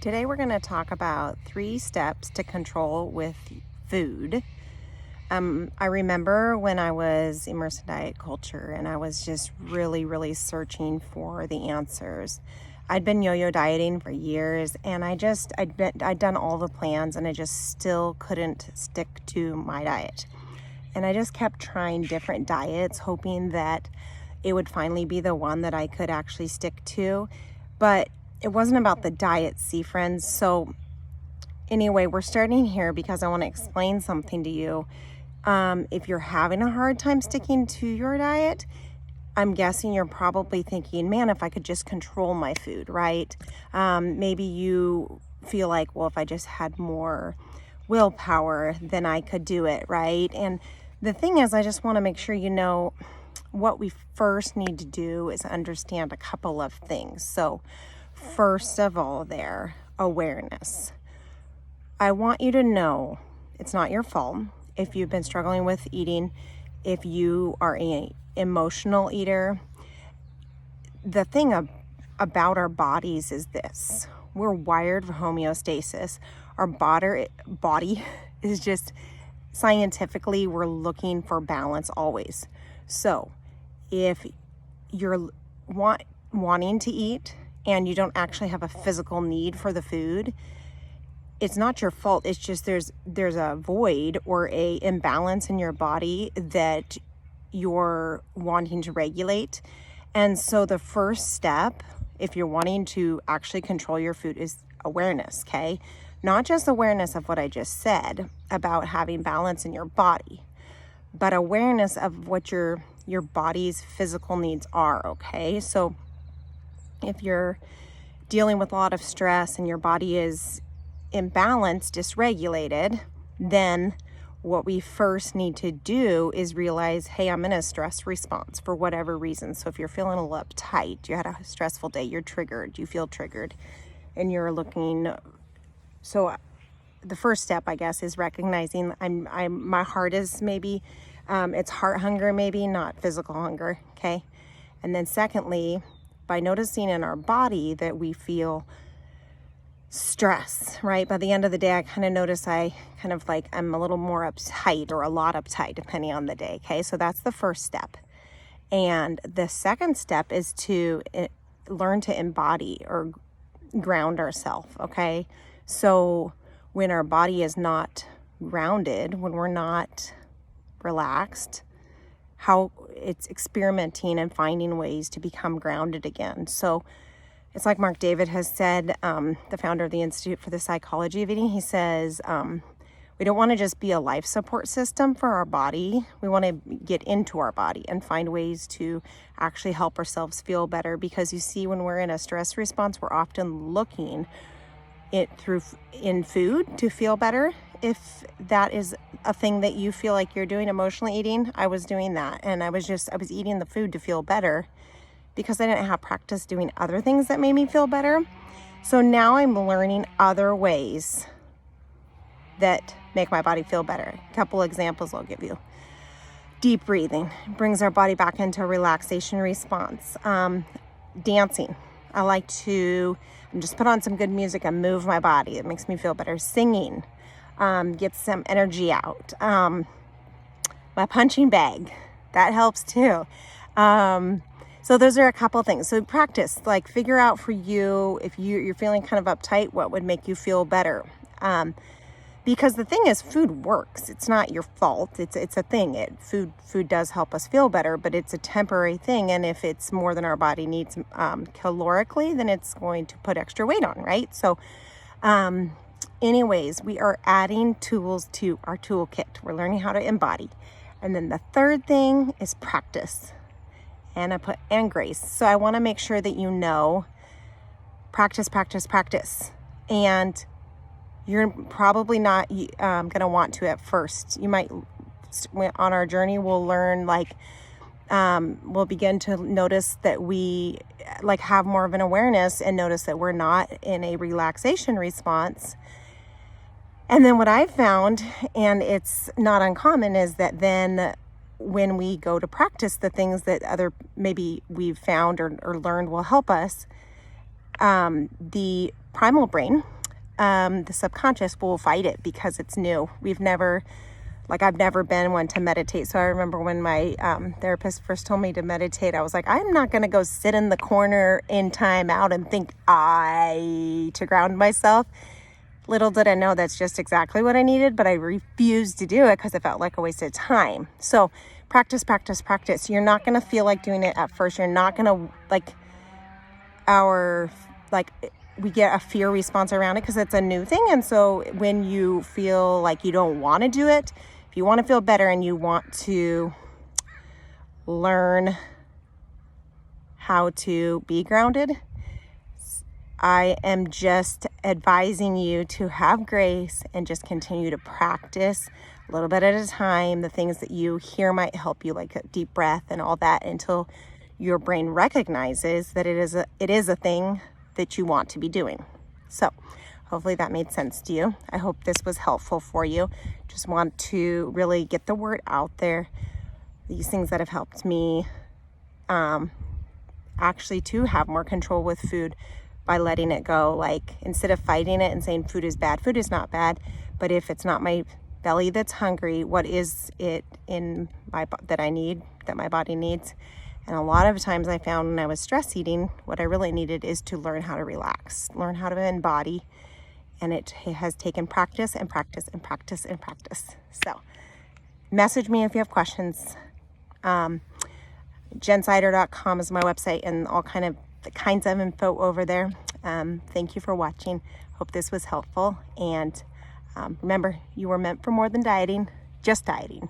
Today we're going to talk about 3 steps to control with food. I remember when I was immersed in diet culture and I was just really searching for the answers. I'd been yo-yo dieting for years and I'd done all the plans and I just still couldn't stick to my diet. And I just kept trying different diets, hoping that it would finally be the one that I could actually stick to. But it wasn't about the diet, see friends. So anyway, we're starting here because I want to explain something to you. If you're having a hard time sticking to your diet, I'm guessing you're probably thinking, man, if I could just control my food, right? Maybe you feel like, well, if I just had more willpower, then I could do it, right? And the thing is, I just want to make sure you know what we first need to do is understand a couple of things. So first of all, awareness. I want you to know it's not your fault if you've been struggling with eating, if you are an emotional eater. The thing about our bodies is this: we're wired for homeostasis. Our body is just scientifically, we're looking for balance always. So if you're wanting to eat and you don't actually have a physical need for the food, it's not your fault. It's just there's a void or a imbalance in your body that you're wanting to regulate. And so the first step, if you're wanting to actually control your food, is awareness, okay? Not just awareness of what I just said about having balance in your body, but awareness of what your body's physical needs are, okay? So if you're dealing with a lot of stress and your body is imbalanced, dysregulated, then what we first need to do is realize, hey, I'm in a stress response for whatever reason. So if you're feeling a little uptight, you had a stressful day, you're triggered, you feel triggered, and you're looking. So the first step, I guess, is recognizing my heart is maybe, it's heart hunger, maybe not physical hunger, okay? And then secondly, by noticing in our body that we feel stress, right? By the end of the day, I kind of notice I'm a little more uptight or a lot uptight depending on the day, okay? So that's the first step. And the second step is to learn to embody or ground ourselves, okay? So when our body is not grounded, when we're not relaxed, how it's experimenting and finding ways to become grounded again. So it's like Mark David has said, the founder of the Institute for the Psychology of Eating. He says, we don't want to just be a life support system for our body. We want to get into our body and find ways to actually help ourselves feel better. Because you see, when we're in a stress response, we're often looking in food to feel better. If that is a thing that you feel like you're doing, emotionally eating, I was doing that. And I was eating the food to feel better because I didn't have practice doing other things that made me feel better. So now I'm learning other ways that make my body feel better. A couple examples I'll give you. Deep breathing brings our body back into a relaxation response. Dancing. I like to just put on some good music and move my body. It makes me feel better. Singing gets some energy out. My punching bag, that helps too. So those are a couple things. So practice, like figure out for you, if you're feeling kind of uptight, what would make you feel better. Because the thing is, food works. It's not your fault. It's a thing. Food does help us feel better, but it's a temporary thing. And if it's more than our body needs calorically, then it's going to put extra weight on, right? So anyways, we are adding tools to our toolkit. We're learning how to embody. And then the third thing is practice. And I put and grace. So I want to make sure that you know, practice. And you're probably not going to want to at first. You might, on our journey, we'll learn, we'll begin to notice that we have more of an awareness and notice that we're not in a relaxation response. And then what I've found, and it's not uncommon, is that then when we go to practice the things that maybe we've found or learned will help us, the primal brain, the subconscious will fight it because it's new. I've never been one to meditate. So I remember when my therapist first told me to meditate, I was like, I'm not going to go sit in the corner in time out and think to ground myself. Little did I know that's just exactly what I needed, but I refused to do it because it felt like a waste of time. So practice, practice, practice. You're not going to feel like doing it at first. You're not going to we get a fear response around it because it's a new thing. And so when you feel like you don't want to do it, if you want to feel better and you want to learn how to be grounded, I am just advising you to have grace and just continue to practice a little bit at a time. The things that you hear might help you, like a deep breath and all that, until your brain recognizes that it is a thing that you want to be doing. So hopefully that made sense to you. I hope this was helpful for you. Just want to really get the word out there. These things that have helped me actually to have more control with food by letting it go. Like, instead of fighting it and saying food is bad, food is not bad. But if it's not my belly that's hungry, what is it in that my body needs? And a lot of times I found when I was stress eating, what I really needed is to learn how to relax, learn how to embody. And it has taken practice and practice and practice and practice. So message me if you have questions. jensider.com is my website, and all kinds of info over there. Thank you for watching. Hope this was helpful. And remember, you were meant for more than dieting, just dieting.